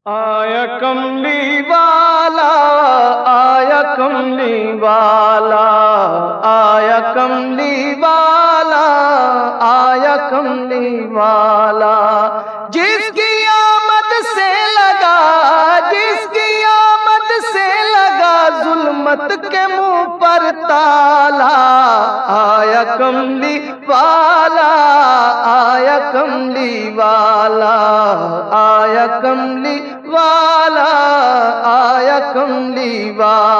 आया कमली वाला, आया कमली वाला, आया कमली वाला, आया कमली वाला। जिसकी आमद से लगा, जिसकी आमद से लगा जुल्मत के मुंह पर ताला। आया कमली वाला, आया कमली वाला, आया कमली वाला, आया कमली वाला।